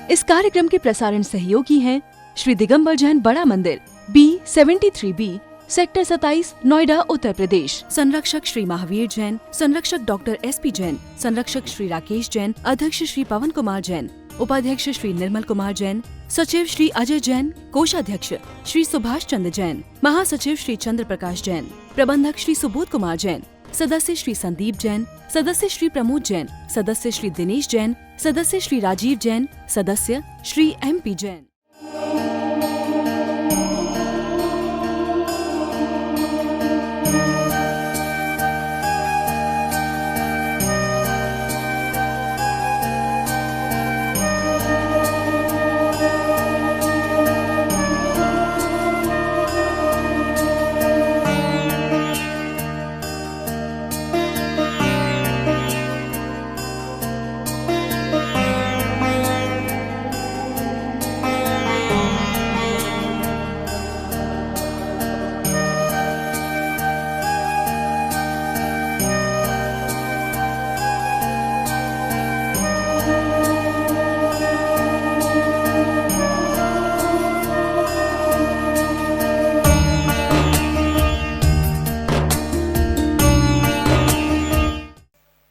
इस कार्यक्रम के प्रसारण सहयोगी हैं श्री दिगंबर जैन बड़ा मंदिर, B73B, सेक्टर 27, नोएडा, उत्तर प्रदेश। संरक्षक श्री महावीर जैन, संरक्षक डॉक्टर SP जैन, संरक्षक श्री राकेश जैन, अध्यक्ष श्री पवन कुमार जैन, उपाध्यक्ष श्री निर्मल कुमार जैन, सचिव श्री अजय जैन, कोषाध्यक्ष श्री सुभाष चंद्र जैन, महासचिव श्री चंद्र प्रकाश जैन, प्रबंधक श्री सुबोध कुमार जैन, सदस्य श्री संदीप जैन, सदस्य श्री प्रमोद जैन, सदस्य श्री दिनेश जैन, सदस्य श्री राजीव जैन, सदस्य श्री MP जैन।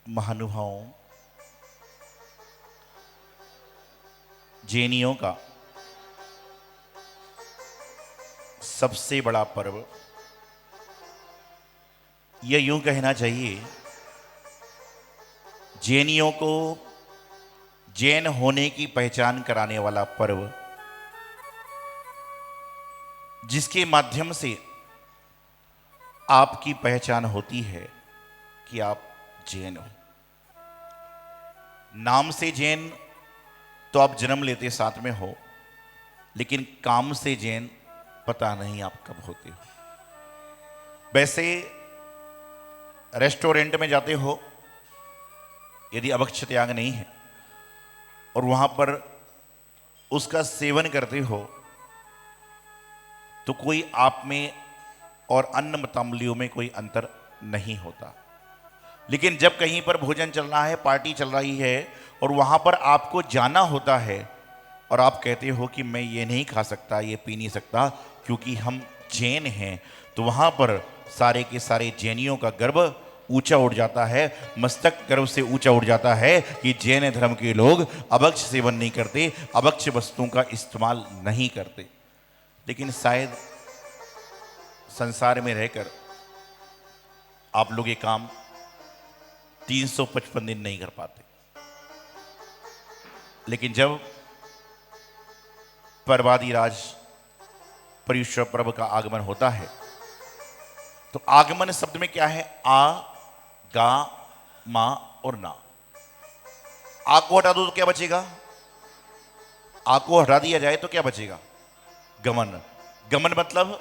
महानुभावों, जैनियों का सबसे बड़ा पर्व, यह यूं कहना चाहिए, जैनियों को जैन होने की पहचान कराने वाला पर्व, जिसके माध्यम से आपकी पहचान होती है कि आप जैन हो। नाम से जैन तो आप जन्म लेते साथ में हो, लेकिन काम से जैन पता नहीं आप कब होते हो। वैसे रेस्टोरेंट में जाते हो, यदि अभक्ष्य त्याग नहीं है और वहां पर उसका सेवन करते हो, तो कोई आप में और अन्न मतंबलियों में कोई अंतर नहीं होता। लेकिन जब कहीं पर भोजन चल रहा है, पार्टी चल रही है और वहां पर आपको जाना होता है और आप कहते हो कि मैं ये नहीं खा सकता, ये पी नहीं सकता क्योंकि हम जैन हैं, तो वहां पर सारे के सारे जैनियों का गर्व ऊंचा उठ जाता है, मस्तक गर्व से ऊंचा उठ जाता है कि जैन धर्म के लोग अभक्ष्य सेवन नहीं करते, अभक्ष्य वस्तुओं का इस्तेमाल नहीं करते। लेकिन शायद संसार में रहकर आप लोग ये काम 355 दिन नहीं कर पाते। लेकिन जब पर्वादिराज पर्युषण पर्व का आगमन होता है, तो आगमन शब्द में क्या है? आ, गा, मा और ना। आ को हटा दो तो क्या बचेगा? आ को हटा दिया जाए तो क्या बचेगा? गमन। गमन मतलब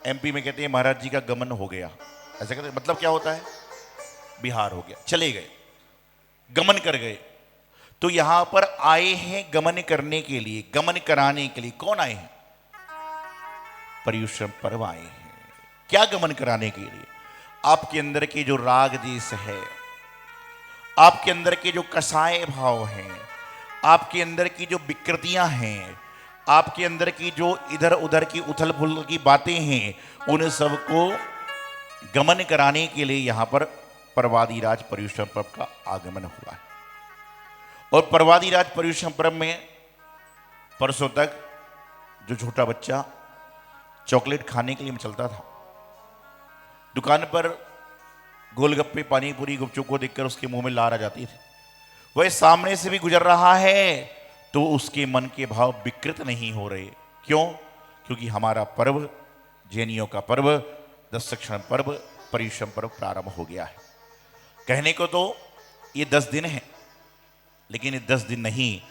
MP में कहते हैं महाराज जी का गमन हो गया, ऐसा कहते हैं। मतलब क्या होता है? बिहार हो गया, चले गए, गमन कर गए। तो यहां पर आए हैं गमन करने के लिए, गमन कराने के लिए। कौन आए हैं? पर्युषण पर्व आए हैं। क्या गमन कराने के लिए? आपके अंदर के जो राग देश है, आपके अंदर के जो कसाय भाव हैं, आपके अंदर की जो विकृतियां हैं, आपके अंदर की जो इधर उधर की उथल पुथल की बातें हैं, उन सबको गमन कराने के लिए यहां पर पर्वादिराज पर्युषण पर्व का आगमन हुआ है। और पर्वादिराज पर्युषण पर्व में परसों तक जो छोटा बच्चा चॉकलेट खाने के लिए चलता था, दुकान पर गोलगप्पे, पानी पूरी, गुपचुप को देखकर उसके मुंह में लार आ जाती थी, वह सामने से भी गुजर रहा है तो उसके मन के भाव विकृत नहीं हो रहे। क्यों? क्योंकि हमारा पर्व, जैनियों का पर्व, दशक्षण पर्व, पर्युषण पर्व प्रारंभ हो गया है। कहने को तो ये 10 दिन है, लेकिन ये 10 दिन नहीं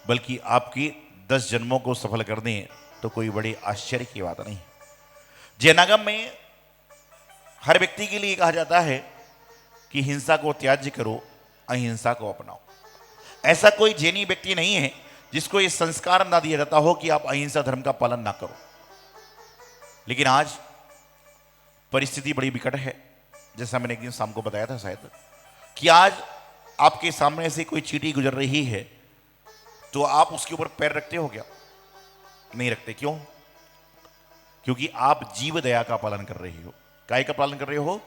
बल्कि आपकी 10 जन्मों को सफल कर दें तो कोई बड़े आश्चर्य की बात नहीं। जैनागम में हर व्यक्ति के लिए कहा जाता है कि हिंसा को त्याज्य करो, अहिंसा को अपनाओ। ऐसा कोई जैनी व्यक्ति नहीं है जिसको ये संस्कार ना दिया जाता हो कि आप अहिंसा धर्म का पालन ना करो। लेकिन आज परिस्थिति बड़ी विकट है, जैसा मैंने एक दिन शाम को बताया था शायद, कि आज आपके सामने से कोई चींटी गुजर रही है तो आप उसके ऊपर पैर रखते हो क्या? नहीं रखते। क्यों? क्योंकि आप जीव दया का पालन कर रहे हो। काय का पालन कर रहे हो?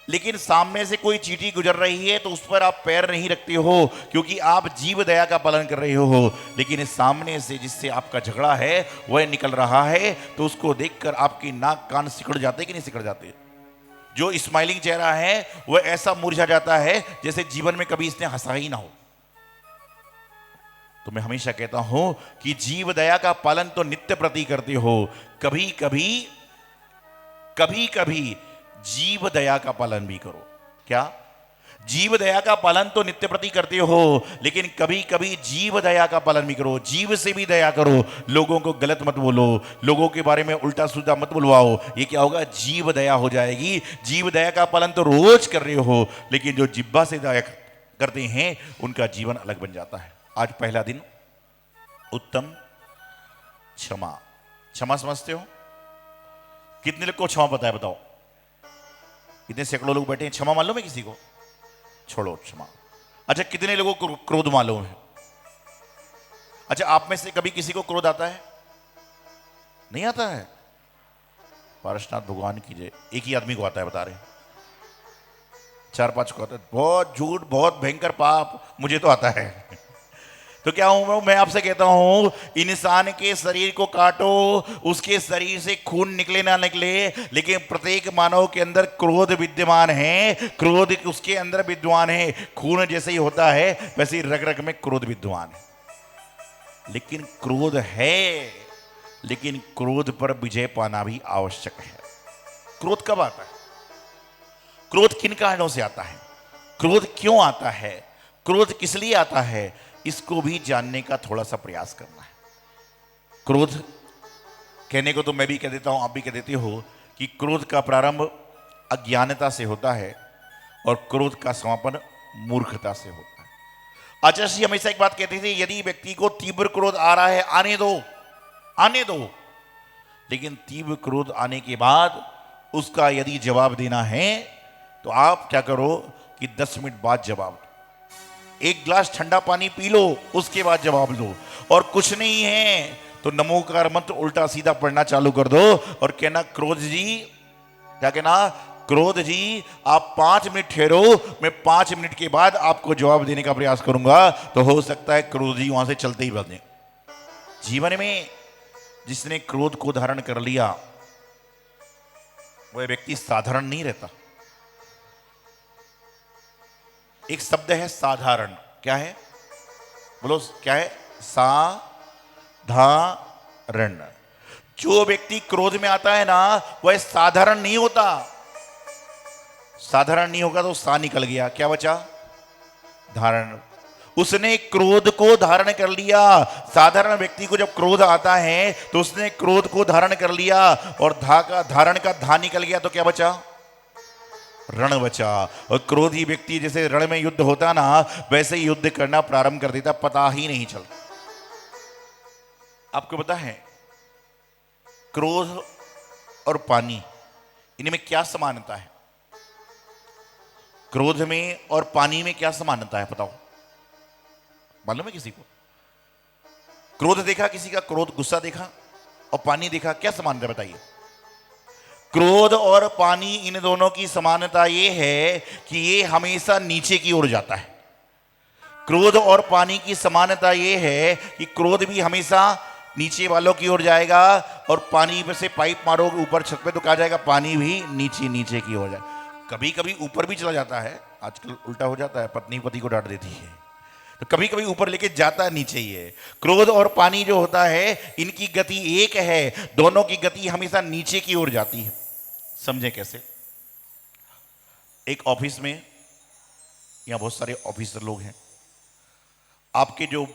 लेकिन सामने से कोई चींटी गुजर रही है तो उस पर आप पैर नहीं रखते हो, क्योंकि आप जीव दया का पालन कर रहे हो। लेकिन सामने से जिससे आपका झगड़ा है वह निकल रहा है तो उसको देखकर आपकी नाक कान सिकुड़ जाते कि नहीं सिकुड़ जाते? जो स्माइलिंग चेहरा है वह ऐसा मुरझा जाता है जैसे जीवन में कभी इसने हंसा ही ना हो। तो मैं हमेशा कहता हूं कि जीव दया का पालन तो नित्य प्रति करते हो, कभी कभी जीव दया का पालन भी करो। क्या? जीव दया का पालन तो नित्य प्रति करते हो, लेकिन कभी कभी जीव दया का पालन भी करो। जीव से भी दया करो। लोगों को गलत मत बोलो, लोगों के बारे में उल्टा सीधा मत बुलवाओ। ये क्या होगा? जीव दया हो जाएगी। जीव दया का पालन तो रोज कर रहे हो, लेकिन जो जिब्बा से दया करते हैं उनका जीवन अलग बन जाता है। आज पहला दिन उत्तम क्षमा। क्षमा समझते हो? कितने लोग को क्षमा पता है? बताओ। इतने सैकड़ों लोग बैठे हैं, क्षमा मालूम है किसी को? छोड़ो क्षमा। अच्छा, कितने लोगों को क्रोध मालूम है? अच्छा, आप में से कभी किसी को क्रोध आता है? नहीं आता है? पारसनाथ भगवान की जय। एक ही आदमी को आता है, बता रहे। 4-5 को आता है। बहुत झूठ, बहुत भयंकर पाप। मुझे तो आता है। तो क्या हूं मैं आपसे कहता हूं, इंसान के शरीर को काटो, उसके शरीर से खून निकले ना निकले, लेकिन प्रत्येक मानव के अंदर क्रोध विद्यमान है। क्रोध उसके अंदर विद्यमान है। खून जैसे ही होता है वैसे ही रग रग में क्रोध विद्यमान है। लेकिन क्रोध है, लेकिन क्रोध पर विजय पाना भी आवश्यक है। क्रोध कब आता है? क्रोध किन कारणों से आता है? क्रोध क्यों आता है? क्रोध किस लिए आता है? इसको भी जानने का थोड़ा सा प्रयास करना है। क्रोध कहने को तो मैं भी कह देता हूं, आप भी कह देते हो कि क्रोध का प्रारंभ अज्ञानता से होता है और क्रोध का समापन मूर्खता से होता है। आचार्य जी हमेशा एक बात कहते थे, यदि व्यक्ति को तीव्र क्रोध आ रहा है, आने दो, आने दो। लेकिन तीव्र क्रोध आने के बाद उसका यदि जवाब देना है तो आप क्या करो कि 10 मिनट बाद जवाब दो। एक गिलास ठंडा पानी पी लो, उसके बाद जवाब दो। और कुछ नहीं है तो नमोकार मंत्र उल्टा सीधा पढ़ना चालू कर दो और कहना, क्रोध जी, क्या कहना? क्रोध जी आप 5 मिनट ठहरो, मैं 5 मिनट के बाद आपको जवाब देने का प्रयास करूंगा। तो हो सकता है क्रोध जी वहां से चलते ही बदले। जीवन में जिसने क्रोध को धारण कर लिया वह व्यक्ति साधारण नहीं रहता। एक शब्द है साधारण। क्या है? बोलो, क्या है? साधारण। जो व्यक्ति क्रोध में आता है ना वह साधारण नहीं होता। साधारण नहीं होगा तो सा निकल गया, क्या बचा? धारण। उसने क्रोध को धारण कर लिया। साधारण व्यक्ति को जब क्रोध आता है तो उसने क्रोध को धारण कर लिया और धारण का धा निकल गया तो क्या बचा? रण बचा। और क्रोधी व्यक्ति जैसे रण में युद्ध होता ना वैसे ही युद्ध करना प्रारंभ कर देता, पता ही नहीं चलता। आपको पता है क्रोध और पानी, इनमें क्या समानता है? क्रोध में और पानी में क्या समानता है? बताओ, मालूम है किसी को? क्रोध देखा किसी का? क्रोध, गुस्सा देखा और पानी देखा, क्या समानता है बताइए? क्रोध और पानी, इन दोनों की समानता ये है कि ये हमेशा नीचे की ओर जाता है। क्रोध और पानी की समानता ये है कि क्रोध भी हमेशा नीचे वालों की ओर जाएगा और पानी पे से पाइप मारोगे ऊपर छत पे तो कहा जाएगा पानी भी नीचे नीचे की ओर जाए। कभी कभी ऊपर भी चला जाता है, आजकल उल्टा हो जाता है, पत्नी पति को डांट देती है, तो कभी कभी ऊपर लेके जाता है नीचे ही है। क्रोध और पानी जो होता है इनकी गति एक है, दोनों की गति हमेशा नीचे की ओर जाती है। समझे कैसे? एक ऑफिस में, यहां बहुत सारे ऑफिसर लोग हैं, आपके जो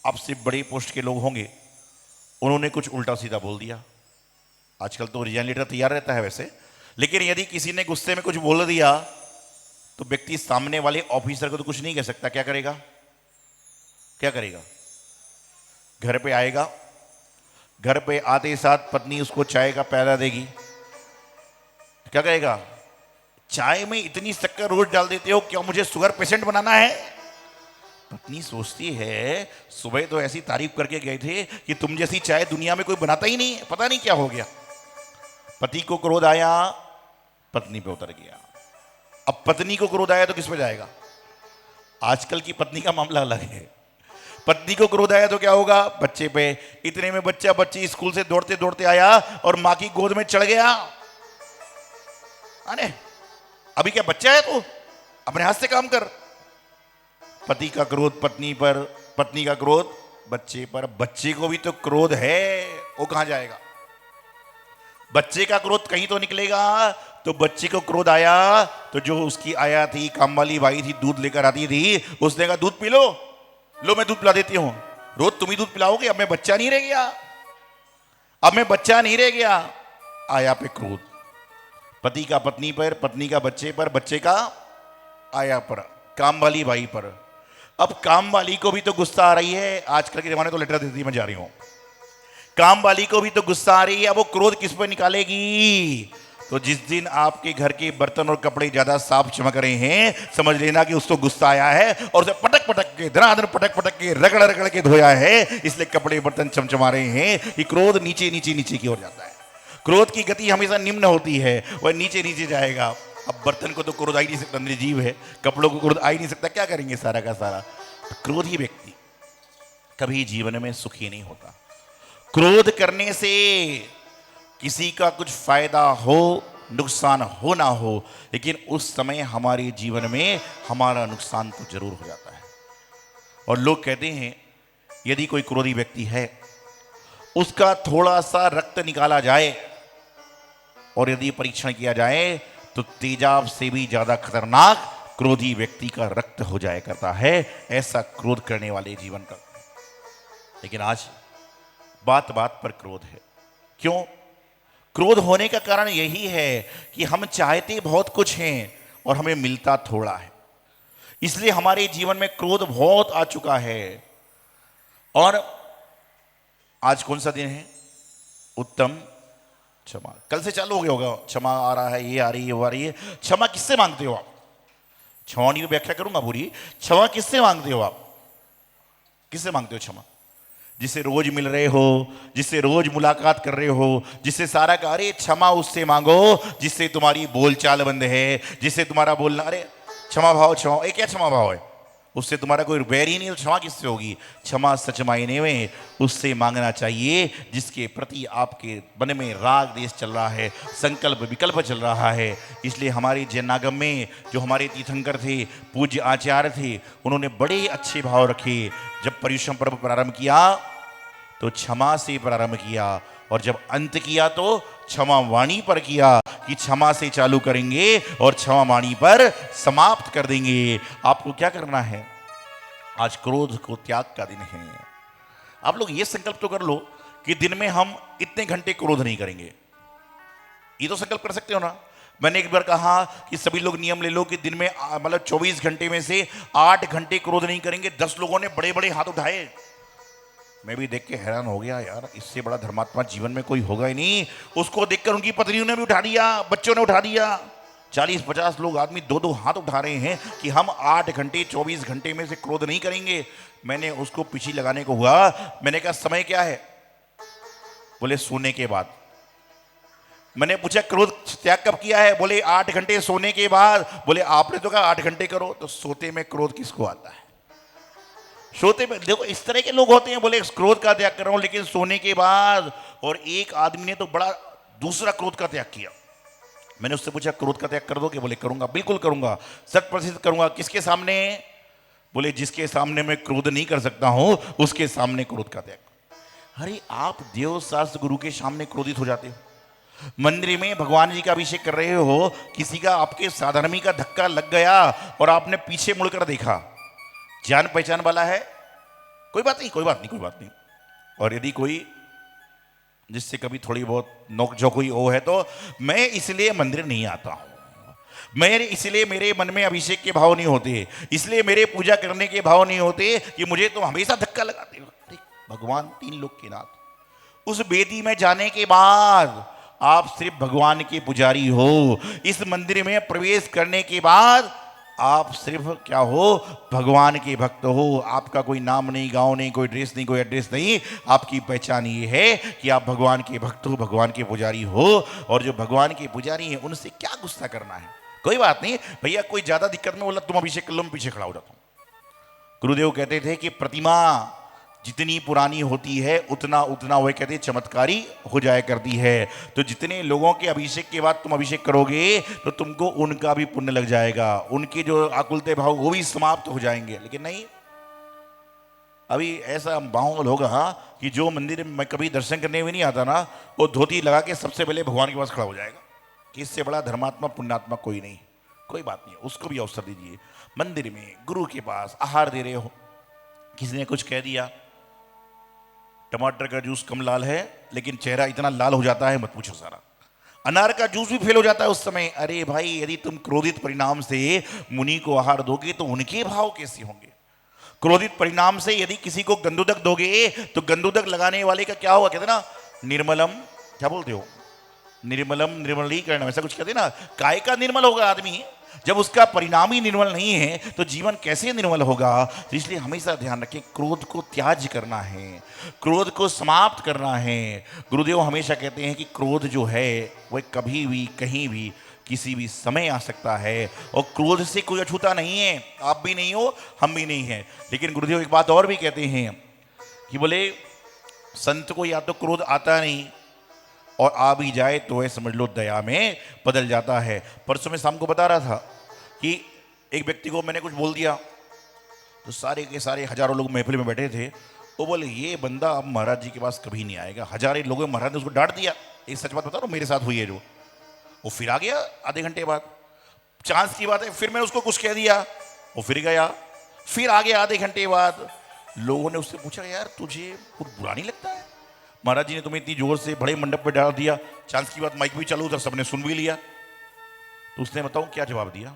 आपसे बड़े पोस्ट के लोग होंगे उन्होंने कुछ उल्टा सीधा बोल दिया। आजकल तो रिजाइन लेटर तैयार रहता है वैसे, लेकिन यदि किसी ने गुस्से में कुछ बोल दिया तो व्यक्ति सामने वाले ऑफिसर को तो कुछ नहीं कह सकता। क्या करेगा? क्या करेगा? घर पे आएगा, घर पे आते ही साथ पत्नी उसको चाय का प्याला देगी, क्या कहेगा? चाय में इतनी शक्कर रोज डाल देते हो, क्या मुझे शुगर पेशेंट बनाना है? पत्नी सोचती है सुबह तो ऐसी तारीफ करके गए थे कि तुम जैसी चाय दुनिया में कोई बनाता ही नहीं है, पता नहीं क्या हो गया। पति को क्रोध आया, पत्नी पे उतर गया। अब पत्नी को क्रोध आया तो किस पे जाएगा? आजकल की पत्नी का मामला अलग है। पत्नी को क्रोध आया तो क्या होगा? बच्चे पे। इतने में बच्ची स्कूल से दौड़ते दौड़ते आया और मां की गोद में चढ़ गया। अरे अभी क्या बच्चा है तू, अपने हाथ से काम कर। पति का क्रोध पत्नी पर, पत्नी का क्रोध बच्चे पर। बच्चे को भी तो क्रोध है, वो कहां जाएगा? बच्चे का क्रोध कहीं तो निकलेगा। तो बच्चे को क्रोध आया तो जो उसकी आया थी, काम वाली बाई थी, दूध लेकर आती थी, उसने कहा दूध पी लो, लो मैं दूध पिला देती हूं। रोज तुम ही दूध पिलाओगे, अब मैं बच्चा नहीं रह गया, अब मैं बच्चा नहीं रह गया। आया पे क्रोध, पति का पत्नी पर, पत्नी का बच्चे पर, बच्चे का आया पर, काम वाली बाई पर। अब काम वाली को भी तो गुस्सा आ रही है। आजकल के जमाने तो लेटर देती, मैं जा रही हूं। काम वाली को भी तो गुस्सा आ रही है। अब वो क्रोध किस पर निकालेगी? तो जिस दिन आपके घर के बर्तन और कपड़े ज्यादा साफ चमक रहे हैं, समझ लेना कि उसको गुस्सा आया है और उसे पटक पटक के, धनाधन पटक पटक के, रगड़ रगड़ के धोया है, इसलिए कपड़े बर्तन चमचमा रहे हैं। कि क्रोध नीचे नीचे नीचे की ओर जाता है। क्रोध की गति हमेशा निम्न होती है, वह नीचे नीचे जाएगा। अब बर्तन को तो क्रोध आ ही नहीं सकता, निर्जीव है। कपड़ों को क्रोध आ ही नहीं सकता, क्या करेंगे सारा का सारा। क्रोधी व्यक्ति कभी जीवन में सुखी नहीं होता। क्रोध करने से किसी का कुछ फायदा हो, नुकसान हो ना हो, लेकिन उस समय हमारे जीवन में हमारा नुकसान तो जरूर हो जाता है। और लोग कहते हैं यदि कोई क्रोधी व्यक्ति है, उसका थोड़ा सा रक्त निकाला जाए और यदि परीक्षण किया जाए तो तेजाब से भी ज्यादा खतरनाक क्रोधी व्यक्ति का रक्त हो जाया करता है। ऐसा क्रोध करने वाले जीवन का। लेकिन आज बात बात पर क्रोध है। क्यों? क्रोध होने का कारण यही है कि हम चाहते बहुत कुछ हैं और हमें मिलता थोड़ा है। इसलिए हमारे जीवन में क्रोध बहुत आ चुका है। और आज कौन सा दिन है? उत्तम क्षमा। कल से चालू हो गया होगा, क्षमा आ रहा है, ये आ रही है, वो आ रही है। क्षमा किससे मांगते हो आप? क्षमा की व्याख्या करूंगा पूरी। क्षमा किससे मांगते हो आप? किससे मांगते हो क्षमा? जिससे रोज मिल रहे हो, जिससे रोज मुलाकात कर रहे हो, जिससे सारा का, अरे क्षमा उससे मांगो जिससे तुम्हारी बोलचाल बंद है, जिससे तुम्हारा बोलना, अरे क्षमा भाव, क्षमा, ये क्या क्षमा भाव है? उससे तुम्हारा कोई बैर ही नहीं, तो क्षमा किससे होगी? क्षमा सच मायने में उससे मांगना चाहिए जिसके प्रति आपके मन में राग देश चल रहा है, संकल्प विकल्प चल रहा है। इसलिए हमारे जैनागम में जो हमारे तीर्थंकर थे, पूज्य आचार्य थे, उन्होंने बड़े अच्छे भाव रखे। जब पर्युषण पर्व प्रारंभ किया तो क्षमा से प्रारंभ किया, और जब अंत किया तो क्षमा वाणी पर किया कि क्षमा से चालू करेंगे और क्षमा वाणी पर समाप्त कर देंगे। आपको क्या करना है? आज क्रोध को त्याग का दिन है। आप लोग ये संकल्प तो कर लो कि दिन में हम इतने घंटे क्रोध नहीं करेंगे। ये तो संकल्प कर सकते हो ना। मैंने एक बार कहा कि सभी लोग नियम ले लो कि दिन में मतलब 24 घंटे में से 8 घंटे क्रोध नहीं करेंगे। 10 लोगों ने बड़े बड़े हाथ उठाए। मैं भी देख के हैरान हो गया, यार इससे बड़ा धर्मात्मा जीवन में कोई होगा ही नहीं। उसको देखकर उनकी पत्नियों ने भी उठा दिया, बच्चों ने उठा दिया। 40-50 लोग आदमी 2-2 हाथ उठा रहे हैं कि हम 8 घंटे 24 घंटे में से क्रोध नहीं करेंगे। मैंने उसको पीछे लगाने को हुआ। मैंने कहा समय क्या है? बोले सोने के बाद। मैंने पूछा क्रोध त्याग कब किया है? बोले 8 घंटे सोने के बाद। बोले आपने तो कहा 8 घंटे करो, तो सोते में क्रोध किसको आता है? सोते में देखो इस तरह के लोग होते हैं, बोले क्रोध का त्याग कर रहा हूं लेकिन सोने के बाद। और एक आदमी ने तो बड़ा दूसरा क्रोध का त्याग किया। मैंने उससे पूछा क्रोध का त्याग कर दोगे? बोले करूंगा, बिल्कुल करूंगा, 100% करूंगा। किसके सामने? बोले जिसके सामने मैं क्रोध नहीं कर सकता हूं उसके सामने क्रोध का त्याग। अरे आप देव शास्त्र गुरु के सामने क्रोधित हो जाते हो। मंदिर में भगवान जी का अभिषेक कर रहे हो, किसी का आपके साधर्मी का धक्का लग गया और आपने पीछे मुड़कर देखा, जान पहचान वाला है, कोई बात नहीं, कोई बात नहीं, कोई बात नहीं। और यदि कोई जिससे कभी थोड़ी बहुत नोकझोंक हुई वो है, तो मैं इसलिए मंदिर नहीं आता हूं, मैं इसलिए मेरे मन में अभिषेक के भाव नहीं होते, इसलिए मेरे पूजा करने के भाव नहीं होते कि मुझे तो हमेशा धक्का लगाते हो। भगवान 3 लोक के नाथ। उस वेदी में जाने के बाद आप सिर्फ भगवान के पुजारी हो। इस मंदिर में प्रवेश करने के बाद आप सिर्फ क्या हो, भगवान के भक्त हो। आपका कोई नाम नहीं, गांव नहीं, कोई ड्रेस नहीं, कोई एड्रेस नहीं। आपकी पहचान ये है कि आप भगवान के भक्त हो, भगवान के पुजारी हो। और जो भगवान के पुजारी हैं उनसे क्या गुस्सा करना है, कोई बात नहीं भैया। कोई ज्यादा दिक्कत में बोला तुम अभिषेक कर लो, मैं पीछे खड़ा हो जाता हूं। गुरुदेव कहते थे कि प्रतिमा जितनी पुरानी होती है उतना उतना वह कहते चमत्कारी हो जाया करती है। तो जितने लोगों के अभिषेक के बाद तुम अभिषेक करोगे तो तुमको उनका भी पुण्य लग जाएगा, उनके जो आकुलते भाव वो भी समाप्त हो जाएंगे। लेकिन नहीं, अभी ऐसा माहौल होगा कि जो मंदिर में कभी दर्शन करने भी नहीं आता ना, वो धोती लगा के सबसे पहले भगवान के पास खड़ा हो जाएगा कि इससे बड़ा धर्मात्मा पुण्यात्मा कोई नहीं। कोई बात नहीं, उसको भी अवसर दीजिए। मंदिर में गुरु के पास आहार दे रहे हो, किसी ने कुछ कह दिया, टमाटर का जूस कम लाल है लेकिन चेहरा इतना लाल हो जाता है मत पूछो सारा। अनार का जूस भी फेल हो जाता है उस समय। अरे भाई, यदि तुम क्रोधित परिणाम से मुनि को आहार दोगे तो उनके भाव कैसे होंगे। क्रोधित परिणाम से यदि किसी को गंदुदक दोगे तो गंदुदक लगाने वाले का क्या होगा, कहते ना निर्मलम, क्या बोलते हो, निर्मलम निर्मलीकरण, ऐसा कुछ कहते ना। काय का निर्मल होगा आदमी जब उसका परिणाम ही निर्मल नहीं है तो जीवन कैसे निर्मल होगा। तो इसलिए हमेशा ध्यान रखें, क्रोध को त्याज करना है, क्रोध को समाप्त करना है। गुरुदेव हमेशा कहते हैं कि क्रोध जो है वह कभी भी कहीं भी किसी भी समय आ सकता है और क्रोध से कोई अछूता नहीं है। आप भी नहीं हो, हम भी नहीं हैं। लेकिन गुरुदेव एक बात और भी कहते हैं कि बोले संत को या तो क्रोध आता नहीं और आ भी जाए तो वह समझ लो दया में बदल जाता है। परसों में शाम को बता रहा था कि एक व्यक्ति को मैंने कुछ बोल दिया तो सारे के सारे हजारों लोग महफिल में बैठे थे। वो बोले ये बंदा अब महाराज जी के पास कभी नहीं आएगा। हजारों लोगों ने महाराज ने उसको डांट दिया। एक सच बात बता रहा हूं, मेरे साथ हुई है जो। वो फिर आ गया आधे घंटे बाद, चांस की बात है, फिर मैंने उसको कुछ कह दिया, वो फिर गया, फिर आ गया आधे घंटे बाद। लोगों ने उससे पूछा यार तुझे कुछ बुरा नहीं लगता है, महाराज जी ने तुम्हें इतनी जोर से बड़े मंडप पे डाल दिया, चांस की बात माइक भी चालू था, सबने सुन भी लिया। तो उसने बताऊं क्या जवाब दिया।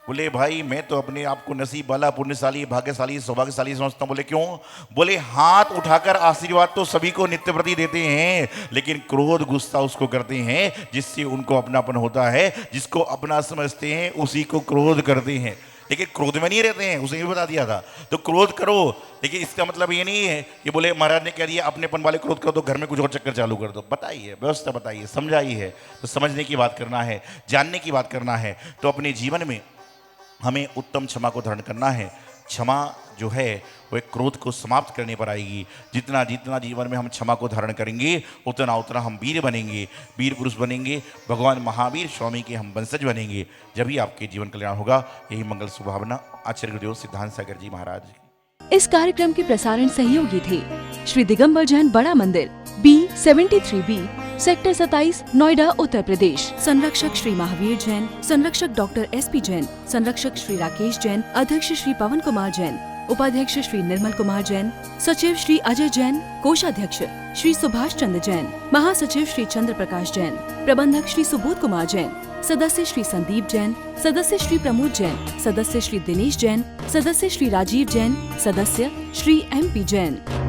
बोले भाई मैं तो अपने आप को नसीब वाला, पुण्यशाली, भाग्यशाली, सौभाग्यशाली समझता हूं। बोले क्यों? बोले हाथ उठाकर आशीर्वाद तो सभी को नित्य प्रति देते हैं, लेकिन क्रोध गुस्सा उसको करते हैं जिससे उनको अपनापन होता है। जिसको अपना समझते हैं उसी को क्रोध करते हैं, लेकिन क्रोध में नहीं रहते हैं। उसने भी बता दिया था। तो क्रोध करो, लेकिन इसका मतलब ये नहीं है कि बोले महाराज ने कह दिया अपनेपन वाले क्रोध करो तो घर में कुछ और चक्कर चालू कर दो। बताइए, व्यवस्था बताइए, समझाई है तो समझने की बात करना है, जानने की बात करना है। तो अपने जीवन में हमें उत्तम क्षमा को धारण करना है। क्षमा जो है वह क्रोध को समाप्त करने पर आएगी। जितना जितना जीवन में हम क्षमा को धारण करेंगे उतना उतना हम वीर बनेंगे, वीर पुरुष बनेंगे, भगवान महावीर स्वामी के हम वंशज बनेंगे। जब ही आपके जीवन कल्याण होगा। यही मंगल सुभावना आचार्य गुरुदेव सिद्धांत सागर जी महाराज की। इस कार्यक्रम के प्रसारण सहयोगी थे श्री दिगंबर जैन बड़ा मंदिर, B73B, सेक्टर 27, नोएडा, उत्तर प्रदेश। संरक्षक श्री महावीर जैन, संरक्षक डॉक्टर SP जैन, संरक्षक श्री राकेश जैन, अध्यक्ष श्री पवन कुमार जैन, उपाध्यक्ष श्री निर्मल कुमार जैन, सचिव श्री अजय जैन, कोषाध्यक्ष श्री सुभाष चंद्र जैन, महासचिव श्री चंद्र प्रकाश जैन, प्रबंधक श्री सुबोध कुमार जैन, सदस्य श्री संदीप जैन, सदस्य श्री प्रमोद जैन, सदस्य श्री दिनेश जैन, सदस्य श्री राजीव जैन, सदस्य श्री MP जैन।